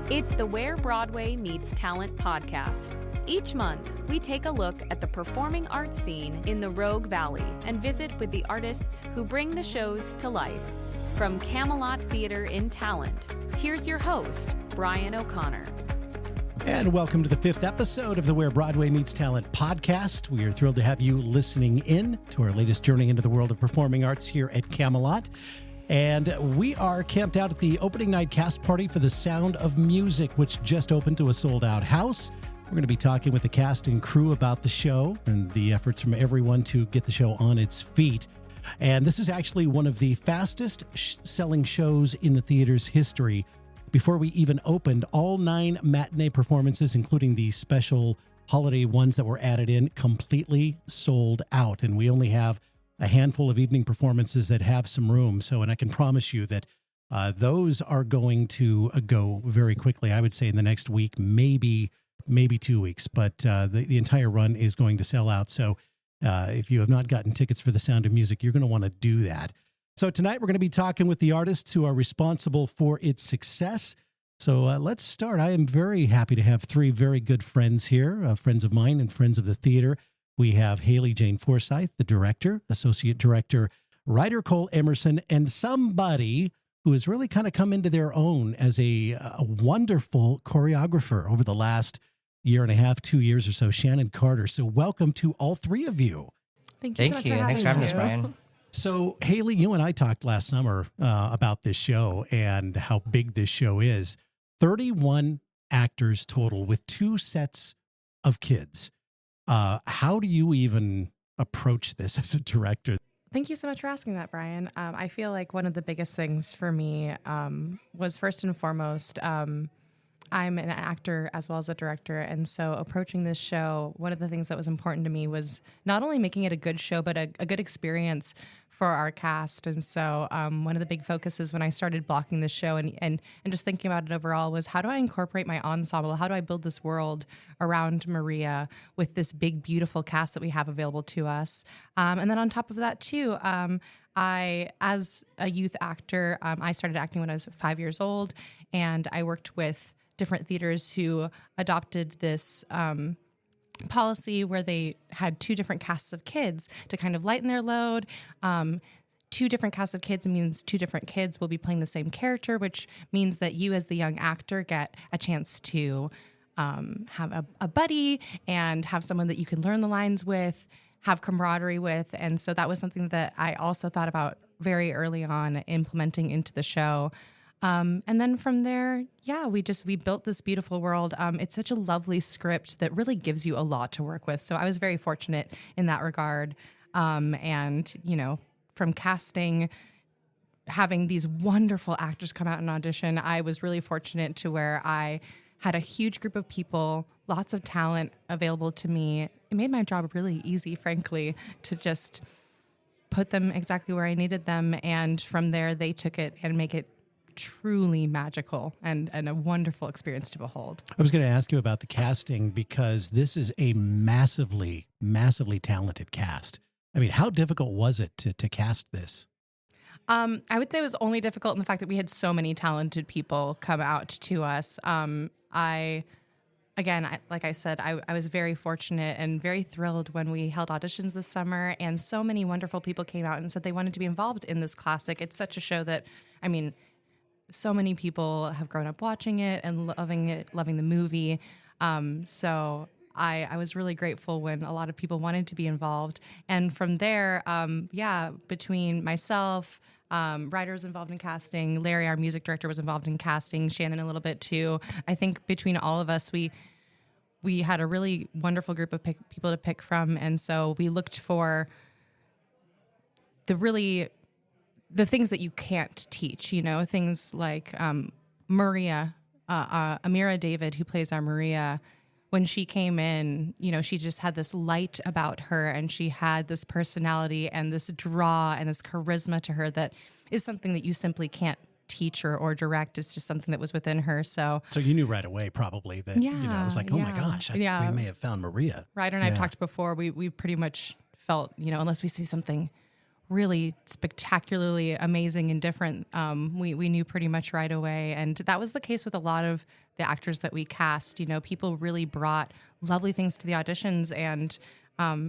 It's the Where Broadway Meets Talent podcast. Each month, we take a look at the performing arts scene in the Rogue Valley and visit with the artists who bring the shows to life. From Camelot Theater in Talent, here's your host, Brian O'Connor. And welcome to the fifth episode of the Where Broadway Meets Talent podcast. We are thrilled to have you listening in to our latest journey into the world of performing arts here at Camelot. And we are camped out at the opening night cast party for The Sound of Music, which just opened to a sold-out house. We're going to be talking with the cast and crew about the show and the efforts from everyone to get the show on its feet. And this is actually one of the fastest selling shows in the theater's history. Before we even opened, all 9 matinee performances, including the special holiday ones that were added in, completely sold out. And we only have a handful of evening performances that have some room. And I can promise you that those are going to go very quickly. I would say in the next week, maybe 2 weeks, but the entire run is going to sell out. So if you have not gotten tickets for The Sound of Music, you're going to want to do that. So tonight we're going to be talking with the artists who are responsible for its success. So let's start. I am very happy to have 3 very good friends here, friends of mine and friends of the theater. We have Haley Jane Forsyth, the director, associate director, Ryder, Kole, Emerson, and somebody who has really kind of come into their own as a wonderful choreographer over the last year and a half, 2 years or so, Shannon Carter. So welcome to all 3 of you. Thank you so much for having us. Thanks for having us, Brian. So, Haley, you and I talked last summer about this show and how big this show is. 31 actors total with 2 sets of kids. How do you even approach this as a director? Thank you so much for asking that, Brian. I feel like one of the biggest things for me was first and foremost, I'm an actor as well as a director. And so approaching this show, one of the things that was important to me was not only making it a good show, but a good experience for our cast. And so one of the big focuses when I started blocking this show and just thinking about it overall was, how do I incorporate my ensemble? How do I build this world around Maria with this big, beautiful cast that we have available to us? And then on top of that, too, I, as a youth actor, I started acting when I was 5 years old, and I worked with different theaters who adopted this policy where they had 2 different casts of kids to kind of lighten their load. 2 different casts of kids means 2 different kids will be playing the same character, which means that you as the young actor get a chance to have a buddy and have someone that you can learn the lines with, have camaraderie with. And so that was something that I also thought about very early on implementing into the show. And then from there, we built this beautiful world. It's such a lovely script that really gives you a lot to work with. So I was very fortunate in that regard. And, from casting, having these wonderful actors come out and audition, I was really fortunate to where I had a huge group of people, lots of talent available to me. It made my job really easy, frankly, to just put them exactly where I needed them. And from there, they took it and make it truly magical and a wonderful experience to behold. I was going to ask you about the casting because this is a massively, massively talented cast. I mean, how difficult was it to cast this? I would say it was only difficult in the fact that we had so many talented people come out to us. Like I said, I was very fortunate and very thrilled when we held auditions this summer, and so many wonderful people came out and said they wanted to be involved in this classic. It's such a show that, so many people have grown up watching it and loving the movie. So I was really grateful when a lot of people wanted to be involved. And from there, between myself, Ryder was involved in casting, Larry, our music director, was involved in casting, Shannon a little bit too. I think between all of us, we had a really wonderful group of people to pick from. And so we looked for the things that you can't teach, things like Maria, Amira David, who plays our Maria. When she came in, she just had this light about her, and she had this personality and this draw and this charisma to her that is something that you simply can't teach or direct. It's just something that was within her. So you knew right away probably that, it was like, oh my gosh, I think we may have found Maria. Ryder and I have talked before. We pretty much felt, unless we see something really spectacularly amazing and different, we knew pretty much right away. And that was the case with a lot of the actors that we cast. People really brought lovely things to the auditions, and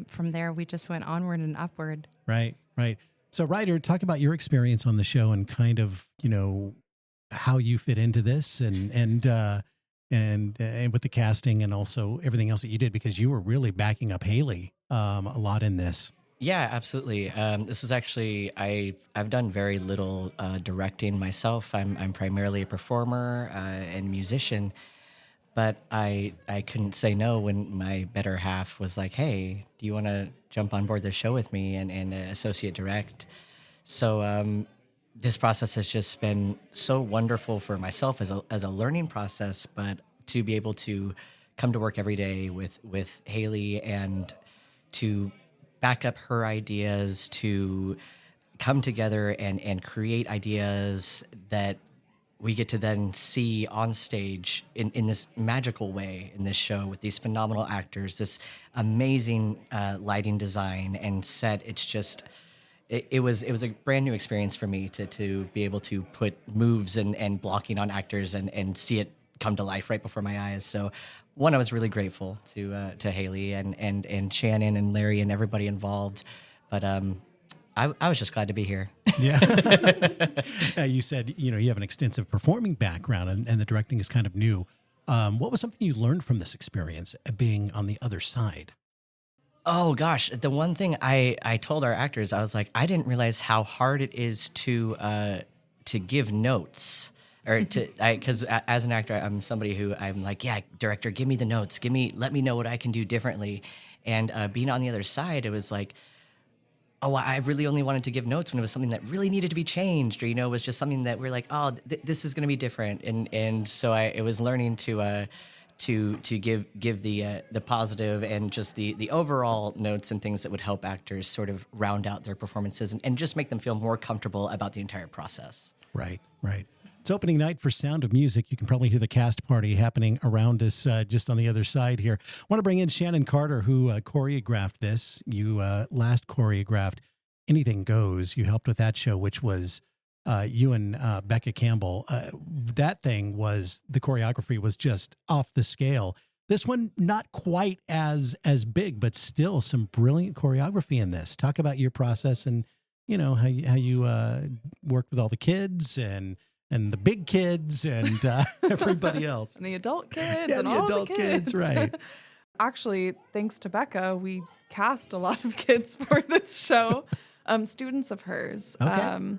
from there we just went onward and upward. Right. So Ryder, talk about your experience on the show and kind of, how you fit into this and with the casting and also everything else that you did, because you were really backing up Haley a lot in this. Yeah, absolutely. This is actually, I've done very little directing myself. I'm primarily a performer and musician, but I couldn't say no when my better half was like, hey, do you want to jump on board the show with me and associate direct? So this process has just been so wonderful for myself as a learning process, but to be able to come to work every day with Haley and to back up her ideas, to come together and create ideas that we get to then see on stage in this magical way in this show with these phenomenal actors, this amazing lighting design and set. It's just, it was a brand new experience for me to be able to put moves and blocking on actors and see it come to life right before my eyes. So one, I was really grateful to Haley and Shannon and Larry and everybody involved. But I was just glad to be here. Yeah. You said, you have an extensive performing background and the directing is kind of new. What was something you learned from this experience being on the other side? Oh, gosh. The one thing I told our actors, I was like, I didn't realize how hard it is to give notes. Or because as an actor, I'm somebody who I'm like, yeah, director, give me the notes, let me know what I can do differently. And being on the other side, it was like, oh, I really only wanted to give notes when it was something that really needed to be changed, or it was just something that we're like, oh, this is going to be different. And so it was learning to give the positive and just the overall notes and things that would help actors sort of round out their performances and just make them feel more comfortable about the entire process. Right. It's opening night for Sound of Music. You can probably hear the cast party happening around us just on the other side here. I want to bring in Shannon Carter, who choreographed this. You last choreographed Anything Goes. You helped with that show, which was you and Becca Campbell. That thing was, the choreography was just off the scale. This one, not quite as big, but still some brilliant choreography in this. Talk about your process and, how you worked with all the kids and the big kids and everybody else. And the adult kids and the all adult the kids, right. Actually, thanks to Becca, we cast a lot of kids for this show, students of hers, okay.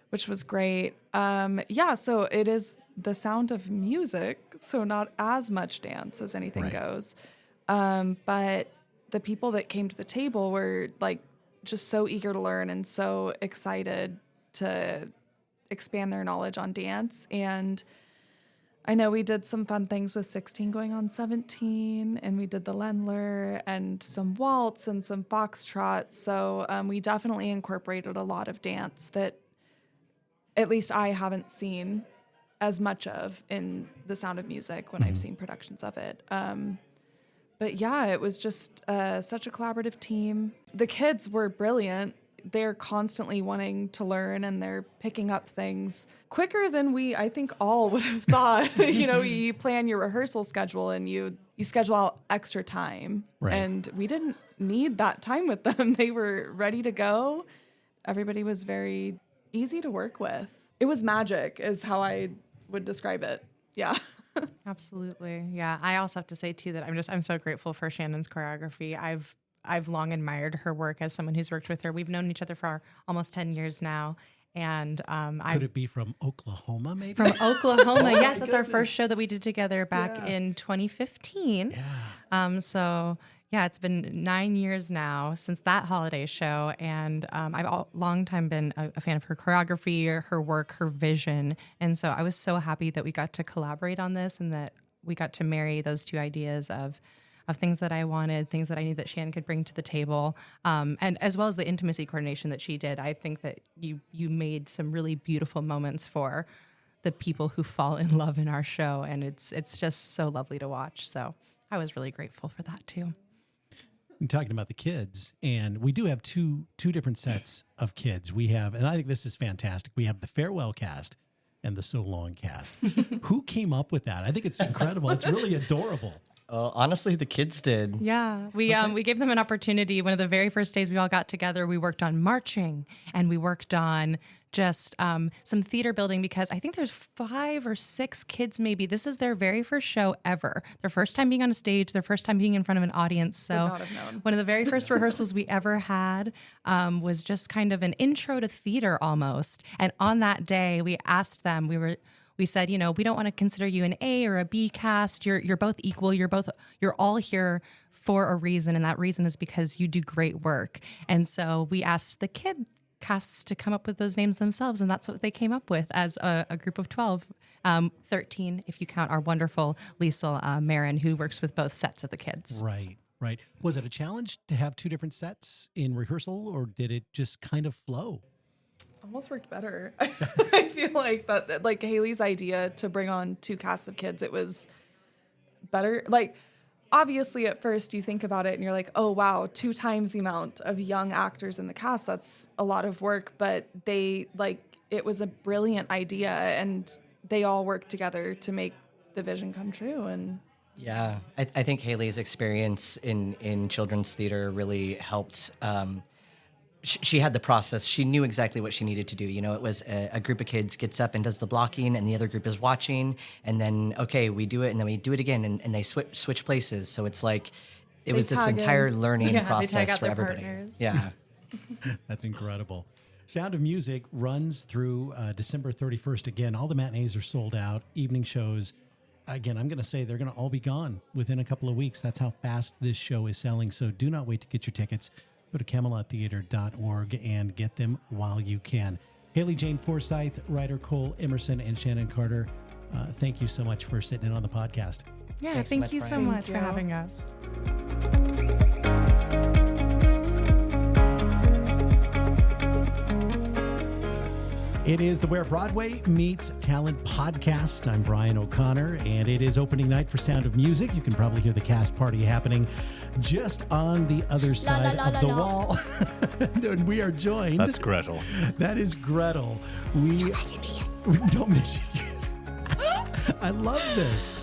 Which was great. So it is the Sound of Music, so not as much dance as Anything right. Goes. But the people that came to the table were like just so eager to learn and so excited to expand their knowledge on dance. And I know we did some fun things with 16 going on 17, and we did the Lendler and some waltz and some foxtrot. So we definitely incorporated a lot of dance that at least I haven't seen as much of in The Sound of Music when I've seen productions of it. But yeah, it was just such a collaborative team. The kids were brilliant. They're constantly wanting to learn, and they're picking up things quicker than I think all would have thought. You plan your rehearsal schedule and you schedule out extra time. Right. And we didn't need that time with them. They were ready to go. Everybody was very easy to work with. It was magic is how I would describe it. Yeah. Absolutely. Yeah. I also have to say too that I'm so grateful for Shannon's choreography. I've long admired her work as someone who's worked with her. We've known each other for almost 10 years now. And could it be from Oklahoma, maybe? From Oklahoma. Yes, that's our first show that we did together back in 2015. Yeah. So yeah, it's been 9 years now since that holiday show. And I've long time been a fan of her choreography, her work, her vision. And so I was so happy that we got to collaborate on this and that we got to marry those two ideas of things that I wanted, things that I knew that Shannon could bring to the table, and as well as the intimacy coordination that she did. I think that you made some really beautiful moments for the people who fall in love in our show, and it's just so lovely to watch. So I was really grateful for that too. And talking about the kids, and we do have two different sets of kids. We have, and I think this is fantastic, we have the farewell cast, and the So Long cast. Who came up with that? I think it's incredible. It's really adorable. Honestly, the kids did. Yeah, we gave them an opportunity. One of the very first days we all got together, we worked on marching and we worked on just some theater building, because I think there's 5 or 6 kids maybe. This is their very first show ever. Their first time being on a stage, their first time being in front of an audience. So not have known. one of the very first rehearsals we ever had was just kind of an intro to theater almost. And on that day, we asked them, we said, we don't want to consider you an A or a B cast. You're both equal. You're all here for a reason. And that reason is because you do great work. And so we asked the kid casts to come up with those names themselves. And that's what they came up with as a group of 12, 13, if you count our wonderful Liesl Marin, who works with both sets of the kids. Right. Was it a challenge to have 2 different sets in rehearsal, or did it just kind of flow? Almost worked better. I feel like that, like Haley's idea to bring on 2 casts of kids, it was better. Like, obviously at first you think about it and you're like, oh wow, 2 times the amount of young actors in the cast. That's a lot of work, but it was a brilliant idea and they all worked together to make the vision come true. And yeah, I think Haley's experience in children's theater really helped. She had the process. She knew exactly what she needed to do. It was a group of kids gets up and does the blocking, and the other group is watching, and then, okay, we do it, and then we do it again, and they switch places. So it's like, it was this entire learning process for everybody. Partners. Yeah. That's incredible. Sound of Music runs through December 31st. Again, all the matinees are sold out. Evening shows, again, I'm going to say they're going to all be gone within a couple of weeks. That's how fast this show is selling. So do not wait to get your tickets. Go to CamelotTheater.org and get them while you can. Haley Jane Forsyth, Ryder, Kole, Emerson, and Shannon Carter, thank you so much for sitting in on the podcast. Yeah, thank you so much for having us. It is the Where Broadway Meets Talent podcast. I'm Brian O'Connor, and it is opening night for Sound of Music. You can probably hear the cast party happening just on the other side of the wall. And we are joined. That's Gretel. That is Gretel. Don't mention it. I love this.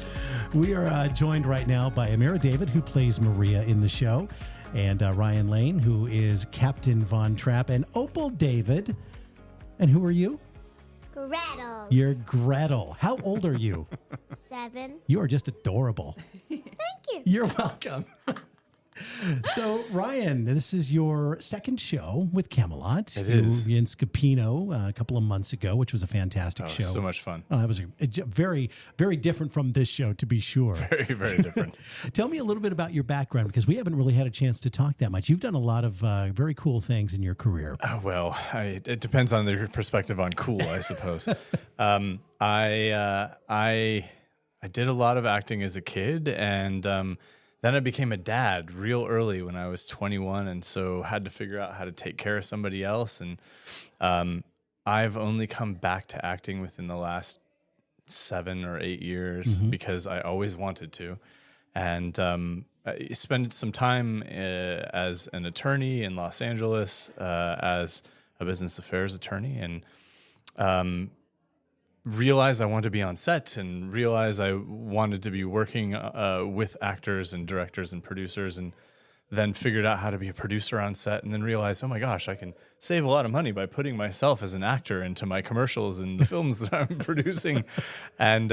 We are joined right now by Amira David, who plays Maria in the show, and Ryan Lane, who is Captain Von Trapp, and Opal David. And who are you? Gretel. You're Gretel. How old are you? 7. You are just adorable. Thank you. You're welcome. So, Ryan, this is your second show with Camelot. It is. In Scapino a couple of months ago, which was a fantastic show. So much fun. It was very, very different from this show, to be sure. Very, very different. Tell me a little bit about your background, because we haven't really had a chance to talk that much. You've done a lot of very cool things in your career. It depends on your perspective on cool, I suppose. I did a lot of acting as a kid, and then I became a dad real early when I was 21, and so had to figure out how to take care of somebody else. And I've only come back to acting within the last 7 or 8 years because I always wanted to. And I spent some time as an attorney in Los Angeles as a business affairs attorney, and realized I wanted to be on set, and realized I wanted to be working with actors and directors and producers, and then figured out how to be a producer on set, and then realized, oh my gosh, I can save a lot of money by putting myself as an actor into my commercials and the films that I'm producing, and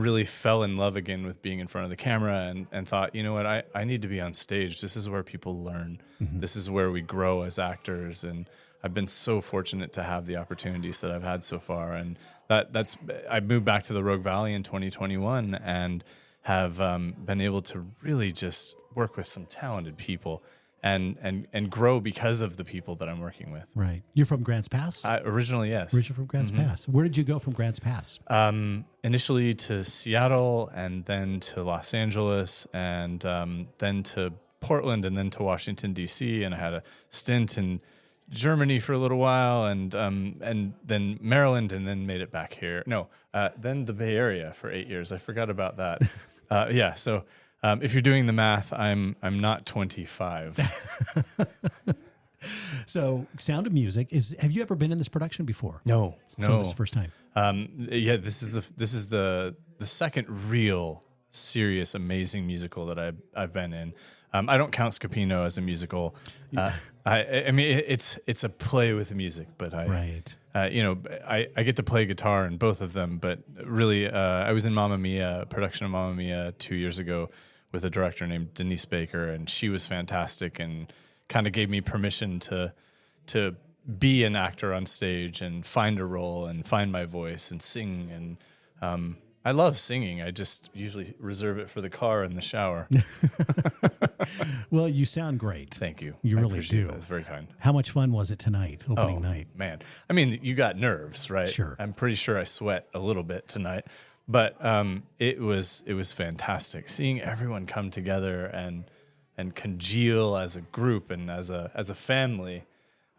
really fell in love again with being in front of the camera, and thought, you know what, I need to be on stage. This is where people learn. This is where we grow as actors, and I've been so fortunate to have the opportunities that I've had so far, and I moved back to the Rogue Valley in 2021 and have been able to really just work with some talented people and grow because of the people that I'm working with. Right. You're from Grants Pass? Originally, yes. Originally from Grants Pass. Where did you go from Grants Pass? Initially to Seattle, and then to Los Angeles, and then to Portland, and then to Washington, D.C., and I had a stint in Germany for a little while, and then Maryland, and then made it back here. No, then the Bay Area for 8 years. I forgot about that. Yeah. So if you're doing the math, I'm not 25. So, Sound of Music have you ever been in this production before? No. So this is the first time. Yeah, this is the second real serious amazing musical that I've been in. I don't count Scapino as a musical. I mean it's a play with music, but I get to play guitar in both of them. But really, I was in Mamma Mia, a production of Mamma Mia 2 years ago with a director named Denise Baker, and she was fantastic and kind of gave me permission to be an actor on stage and find a role and find my voice and sing. And I love singing. I just usually reserve it for the car and the shower. Well, you sound great. Thank you. You I really appreciate do. that. It's very kind. How much fun was it tonight, opening night? Man, I mean, you got nerves, right? Sure. I'm pretty sure I sweat a little bit tonight, but it was fantastic seeing everyone come together and congeal as a group and as a family.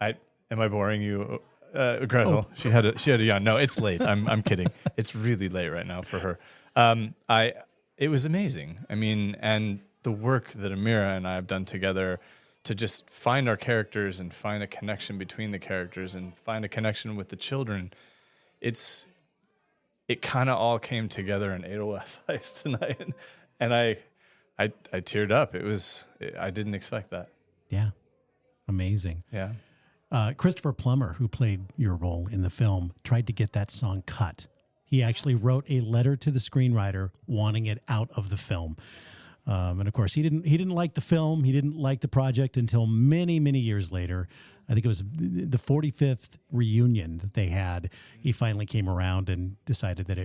Am I boring you, Gretel? She had a yawn. No, it's late. I'm kidding. It's really late right now for her. It was amazing. I mean, and the work that Amira and I have done together to just find our characters and find a connection between the characters and find a connection with the children. It kind of all came together in Edelweiss Heist tonight, and I teared up. I didn't expect that. Yeah, amazing. Yeah. Christopher Plummer, who played your role in the film, tried to get that song cut. He actually wrote a letter to the screenwriter wanting it out of the film. And of course, he didn't like the film. He didn't like the project until many, many years later. I think it was the 45th reunion that they had. He finally came around and decided that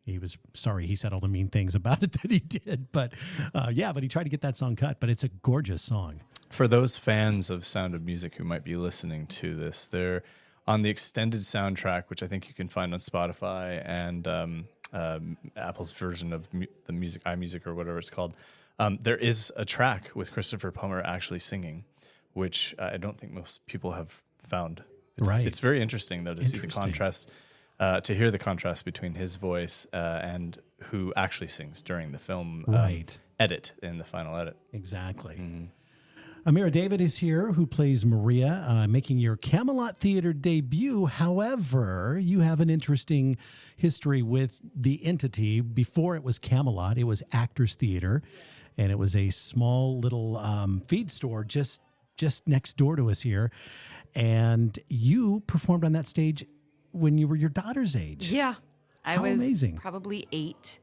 he was sorry he said all the mean things about it that he did. But but he tried to get that song cut. But it's a gorgeous song. For those fans of Sound of Music who might be listening to this, they're on the extended soundtrack, which I think you can find on Spotify and Apple's version of the music, iMusic or whatever it's called. There is a track with Christopher Plummer actually singing, which I don't think most people have found. It's very interesting, though, to see the contrast, to hear the contrast between his voice and who actually sings during the film edit, in the final edit. Exactly. Mm-hmm. Amira David is here, who plays Maria, making your Camelot Theater debut. However, you have an interesting history with the entity. Before it was Camelot, it was Actors Theater, and it was a small little feed store just next door to us here. And you performed on that stage when you were your daughter's age. Yeah. How was amazing. Probably 8.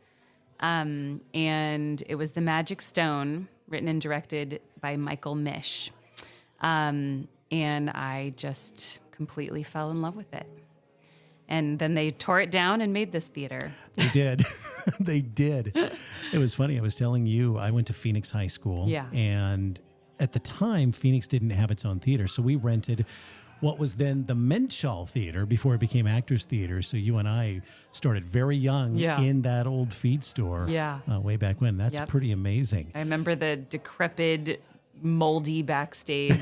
And it was The Magic Stone, written and directed by Michael Mish. And I just completely fell in love with it. And then they tore it down and made this theater. They did. They did. It was funny. I was telling you, I went to Phoenix High School. Yeah. And at the time, Phoenix didn't have its own theater. So we rented what was then the Menschel Theater before it became Actors Theater. So you and I started very young in that old feed store way back when. That's pretty amazing. I remember the decrepit, moldy backstage.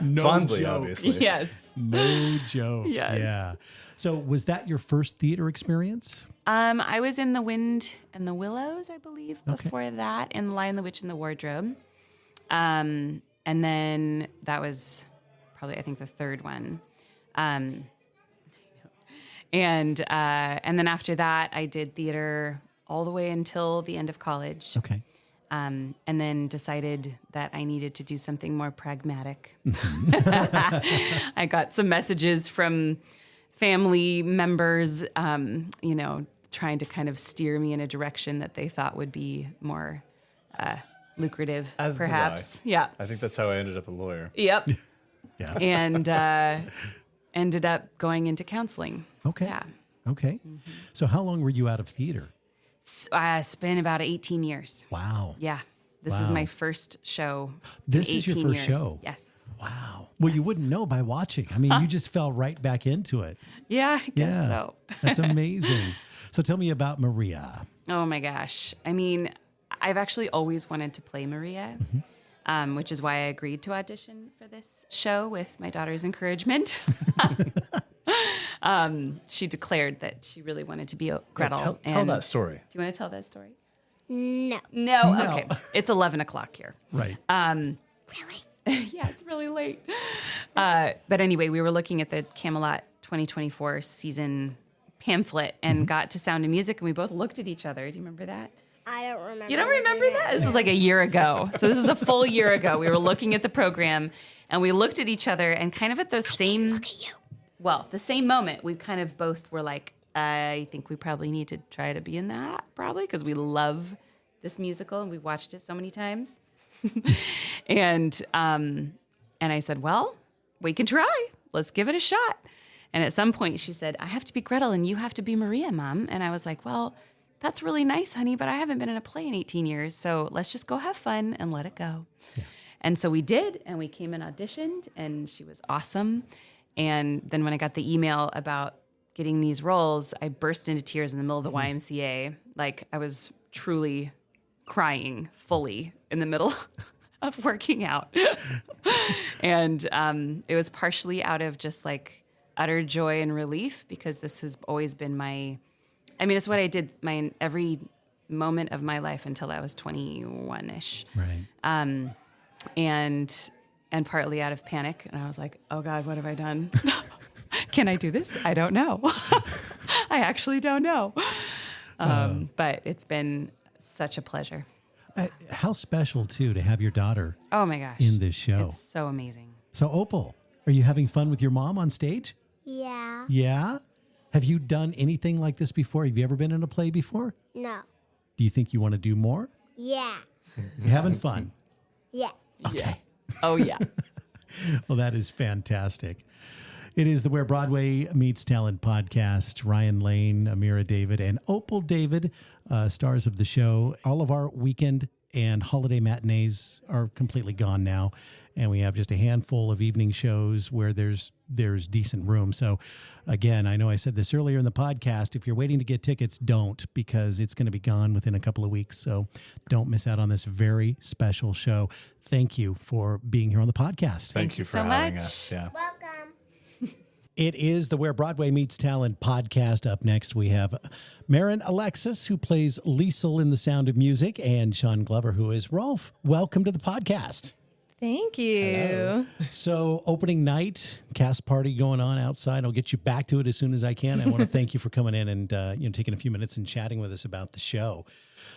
No Fondly, joke. obviously. Yes. No joke. Yes. Yeah. So was that your first theater experience? I was in The Wind and the Willows, I believe, before that, and Lion, the Witch, and the Wardrobe. And then that was probably, I think, the third one. And then after that, I did theater all the way until the end of college. Okay. And then decided that I needed to do something more pragmatic. I got some messages from family members, trying to kind of steer me in a direction that they thought would be more lucrative, As perhaps. did I. Yeah. I think that's how I ended up a lawyer. Yep. Yeah. And ended up going into counseling. Okay. Yeah. Okay. Mm-hmm. So how long were you out of theater? It's been about 18 years. Wow. Yeah. This is my first show. This in is your 18 first years. show? Yes. Wow. Well, you wouldn't know by watching. I mean, you just fell right back into it. Yeah, I guess so. That's amazing. So tell me about Maria. Oh my gosh. I mean, I've actually always wanted to play Maria, which is why I agreed to audition for this show with my daughter's encouragement. She declared that she really wanted to be a Gretel. Tell that story. Do you want to tell that story? No. No. Okay. It's 11 o'clock here. Right. Really? Yeah, it's really late. But anyway, we were looking at the Camelot 2024 season pamphlet and got to Sound of Music, and we both looked at each other. Do you remember that? I don't remember. You don't remember that? This was like a year ago. So this was a full year ago. We were looking at the program, and we looked at each other, and kind of at those same... Look at you. Well, the same moment, we kind of both were like, I think we probably need to try to be in that, probably, because we love this musical, and we've watched it so many times. And I said, well, we can try. Let's give it a shot. And at some point, she said, I have to be Gretel, and you have to be Maria, Mom. And I was like, well... That's really nice, honey, but I haven't been in a play in 18 years, so let's just go have fun and let it go. Yeah. And so we did, and we came and auditioned, and she was awesome. And then when I got the email about getting these roles, I burst into tears in the middle of the YMCA. Like, I was truly crying fully in the middle of working out. And it was partially out of just, like, utter joy and relief, because this has always been it's what I did every moment of my life until I was 21-ish. Right. And partly out of panic. And I was like, oh God, what have I done? Can I do this? I don't know. I actually don't know. But it's been such a pleasure. How special, too, to have your daughter Oh my gosh. in this show. It's so amazing. So, Opal, are you having fun with your mom on stage? Yeah. Yeah? Have you done anything like this before? Have you ever been in a play before? No. Do you think you want to do more? Yeah. You having fun? Yeah. Okay. Yeah. Oh, yeah. Well, that is fantastic. It is the Where Broadway Meets Talent podcast. Ryan Lane, Amira David, and Opal David, stars of the show. All of our weekend and holiday matinees are completely gone now, and we have just a handful of evening shows where there's decent room. So, again, I know I said this earlier in the podcast. If you're waiting to get tickets, don't, because it's going to be gone within a couple of weeks. So don't miss out on this very special show. Thank you for being here on the podcast. Thank you for so having much. us. Yeah. Welcome. It is the Where Broadway Meets Talent podcast. Up next, we have Marin Alexis, who plays Liesel in The Sound of Music, and Sean Glover, who is Rolf. Welcome to the podcast. Thank you. Hello. So, opening night, cast party going on outside. I'll get you back to it as soon as I can. I want to thank you for coming in and taking a few minutes and chatting with us about the show.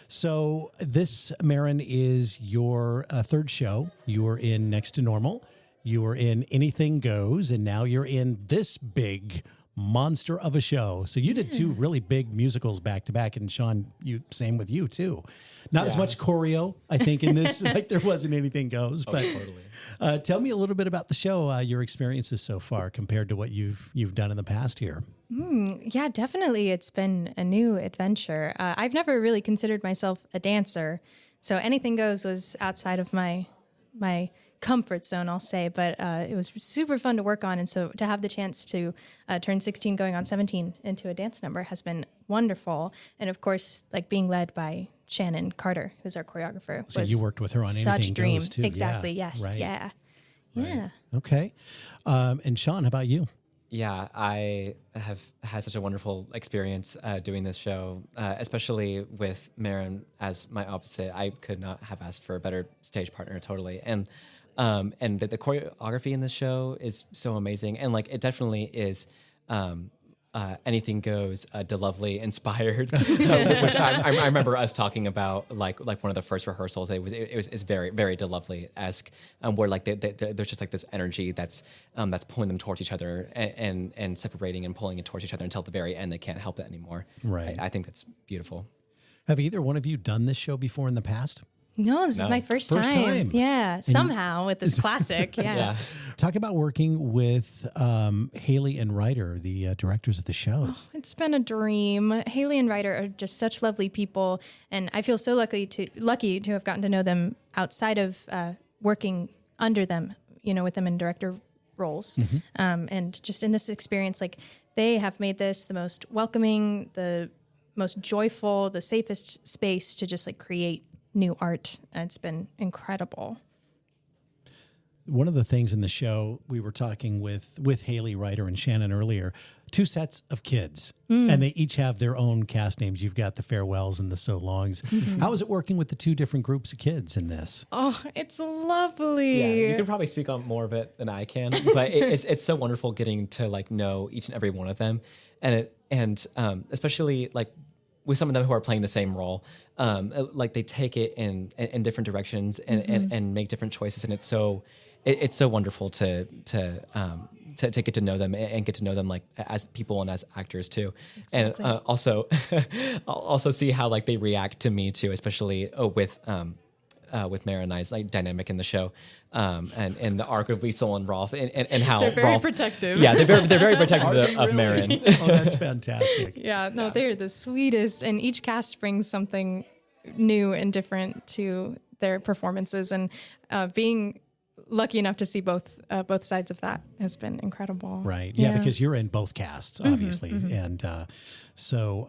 So, this, Marin, is your third show. You were in Next to Normal. You were in Anything Goes, and now you're in this big monster of a show. So you did two really big musicals back to back, and Sean, same with you too. Not as much choreo, I think, in this, like there wasn't Anything Goes. But totally. Tell me a little bit about the show, your experiences so far compared to what you've done in the past here. Yeah, definitely. It's been a new adventure. I've never really considered myself a dancer, so Anything Goes was outside of my comfort zone, I'll say, but it was super fun to work on. And so to have the chance to turn 16 going on 17 into a dance number has been wonderful. And of course, like being led by Shannon Carter, who's our choreographer. So you worked with her on Anything dream. Goes too. Exactly. Yeah, Yes. right. Yeah. Right. Yeah. Okay. And Sean, how about you? Yeah, I have had such a wonderful experience doing this show, especially with Marin as my opposite. I could not have asked for a better stage partner, totally. And the choreography in this show is so amazing, and like it definitely is Anything Goes DeLovely inspired, which I remember us talking about like one of the first rehearsals. It's very very DeLovely-esque, where like there's just like this energy that's pulling them towards each other and separating and pulling it towards each other until the very end they can't help it anymore. Right. I think that's beautiful. Have either one of you done this show before in the past? No, this is my first time. Yeah, somehow with this classic. Yeah. Talk about working with Haley and Ryder, the directors of the show. Oh, it's been a dream. Haley and Ryder are just such lovely people, and I feel so lucky to have gotten to know them outside of working under them, with them in director roles. And just in this experience, like they have made this the most welcoming, the most joyful, the safest space to just like create new art. It's been incredible. one of the things in the show, we were talking with Haley, Ryder, and Shannon earlier, 2 sets of kids, and they each have their own cast names. You've got the Farewells and the So Longs. How is it working with the 2 different groups of kids in this? Oh, it's lovely. Yeah, you can probably speak on more of it than I can, but it's so wonderful getting to like know each and every one of them, and especially like with some of them who are playing the same role, like they take it in different directions and make different choices, and it's so wonderful to get to know them and get to know them like as people and as actors too. Exactly. And also see how like they react to me too, especially with Mara and I's like dynamic in the show, and the arc of Liesel and Rolf, and how they're very Rolf, protective. Yeah, they're very protective of Marin. Oh, that's fantastic. Yeah, no, They're the sweetest, and each cast brings something new and different to their performances, and being lucky enough to see both sides of that has been incredible. Right. Yeah, because you're in both casts, obviously. And so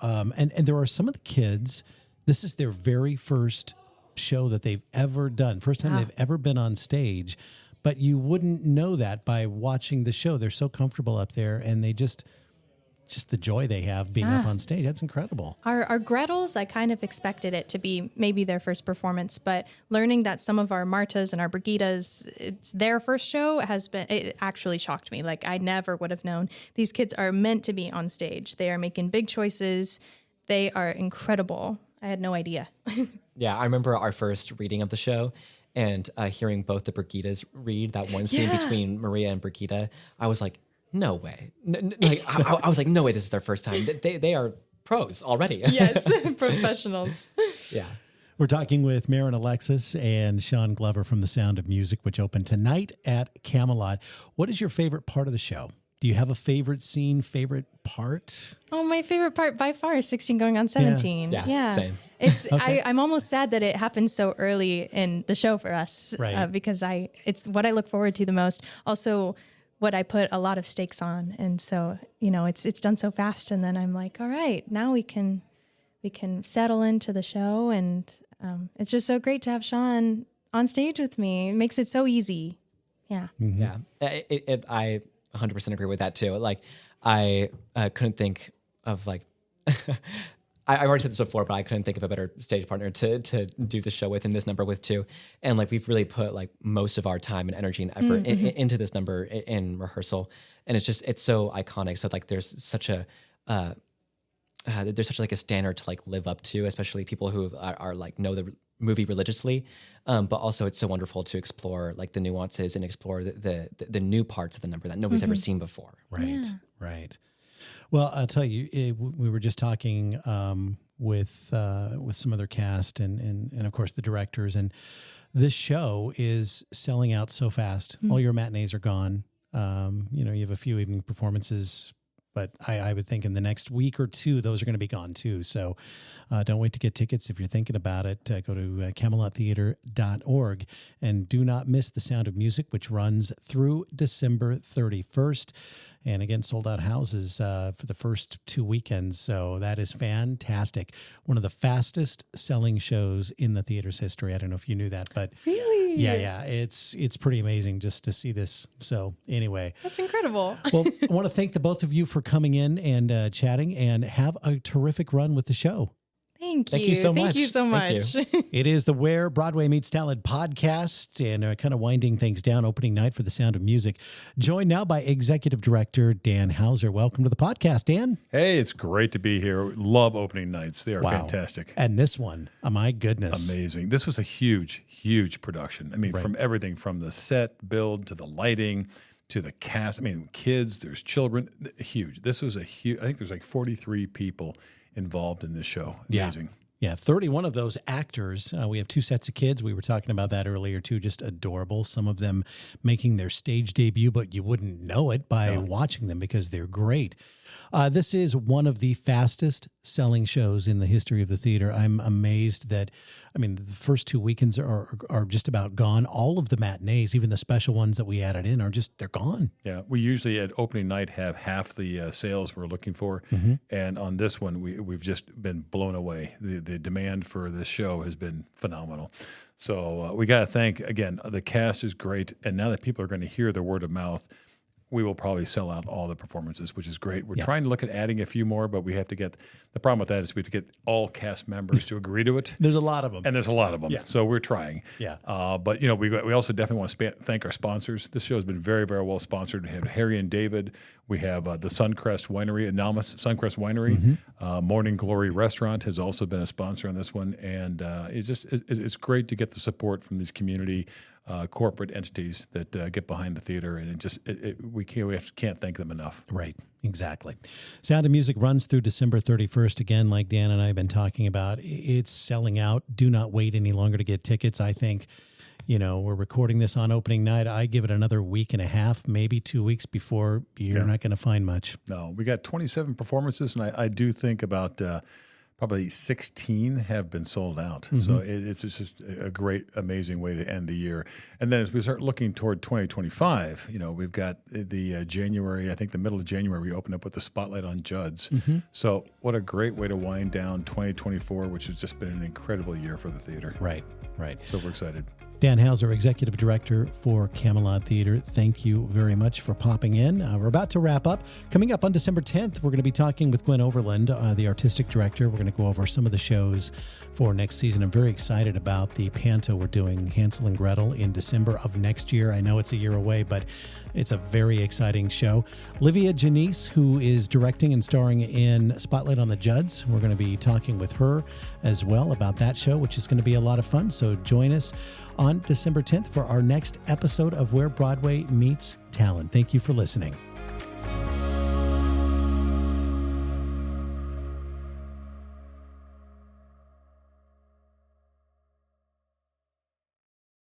there are some of the kids, this is their very first show that they've ever done. First time they've ever been on stage, but you wouldn't know that by watching the show. They're so comfortable up there, and they just the joy they have being up on stage. That's incredible. Our Gretels, I kind of expected it to be maybe their first performance, but learning that some of our Martas and our Brigittas, it's their first show it actually shocked me. Like, I never would have known. These kids are meant to be on stage. They are making big choices. They are incredible. I had no idea. Yeah, I remember our first reading of the show and hearing both the Brigittas read that one scene between Maria and Brigitta. I was like, no way. I was like, no way, this is their first time. They are pros already. Yes, professionals. Yeah. We're talking with Marin Alexis and Sean Glover from The Sound of Music, which opened tonight at Camelot. What is your favorite part of the show? Do you have a favorite scene, favorite part? Oh, my favorite part by far is 16 going on 17. Yeah, same. It's I'm almost sad that it happened so early in the show for us, right. Because it's what I look forward to the most. Also, what I put a lot of stakes on, and so it's done so fast, and then I'm like, all right, now we can settle into the show, and it's just so great to have Sean on stage with me. It makes it so easy. Yeah. Mm-hmm. Yeah. I 100% agree with that too. Like, I couldn't think of like, I already said this before, but I couldn't think of a better stage partner to do the show with, and this number with too. And like, we've really put like most of our time and energy and effort into this number in rehearsal. And it's so iconic. So like, there's such a standard to like live up to, especially people who are like know the movie religiously. But also it's so wonderful to explore like the nuances and explore the new parts of the number that nobody's ever seen before. Right. Yeah. Right. Well, I'll tell you, we were just talking with some other cast and of course the directors, and this show is selling out so fast. All your matinees are gone. You have a few evening performances, but I would think in the next week or two, those are going to be gone too. So don't wait to get tickets. If you're thinking about it, go to CamelotTheater.org, and do not miss The Sound of Music, which runs through December 31st. And again, sold out houses for the first 2 weekends. So that is fantastic. One of the fastest selling shows in the theater's history. I don't know if you knew that, but really? Yeah. It's pretty amazing just to see this. So anyway. That's incredible. Well, I want to thank the both of you for coming in and chatting, and have a terrific run with the show. Thank you. Thank you so much. Thank you so much. It is the Where Broadway Meets Talent podcast, and kind of winding things down, opening night for The Sound of Music. Joined now by Executive Director Dann Hauser. Welcome to the podcast, Dan. Hey, it's great to be here. Love opening nights. They are fantastic. And this one, oh my goodness. Amazing. This was a huge, huge production. I mean, from everything from the set build to the lighting to the cast. I mean, kids, there's children. Huge. This was a huge, I think there's like 43 people involved in this show. Amazing. Yeah, 31 of those actors. We have 2 sets of kids. We were talking about that earlier too. Just adorable. Some of them making their stage debut, but you wouldn't know it by watching them because they're great. This is one of the fastest selling shows in the history of the theater. I'm amazed that I mean, the first 2 weekends are just about gone. All of the matinees, even the special ones that we added in, they're gone. Yeah, we usually at opening night have half the sales we're looking for, and on this one we've just been blown away. The demand for this show has been phenomenal. So we got to thank again. The cast is great, and now that people are going to hear the word of mouth, we will probably sell out all the performances, which is great. We're trying to look at adding a few more, but we have to get the problem with that is we have to get all cast members to agree to it. There's a lot of them, and there's a lot of them. Yeah. So we're trying. Yeah. But we also definitely want to thank our sponsors. This show has been very, very well sponsored. We have Harry and David. We have the Suncrest Winery, Anonymous Suncrest Winery. Morning Glory Restaurant has also been a sponsor on this one, and it's great to get the support from these community corporate entities that get behind the theater, and we can't thank them enough. Right, exactly. Sound of Music runs through December 31st. Again, like Dan and I have been talking about, it's selling out. Do not wait any longer to get tickets. I think, we're recording this on opening night. I give it another week and a half, maybe 2 weeks before you're not going to find much. No, we got 27 performances, and I do think about probably 16 have been sold out. So it's just a great, amazing way to end the year. And then as we start looking toward 2025, we've got the January, I think the middle of January, we open up with the Spotlight on Judds. So what a great way to wind down 2024, which has just been an incredible year for the theater. Right. So we're excited. Dan Hauser, Executive Director for Camelot Theater, thank you very much for popping in. We're about to wrap up. Coming up on December 10th, we're going to be talking with Gwen Overland, the Artistic Director. We're going to go over some of the shows for next season. I'm very excited about the panto we're doing, Hansel and Gretel, in December of next year. I know it's a year away, but it's a very exciting show. Livia Janice, who is directing and starring in Spotlight on the Judds, we're going to be talking with her as well about that show, which is going to be a lot of fun. So join us on December 10th for our next episode of Where Broadway Meets Talent. Thank you for listening.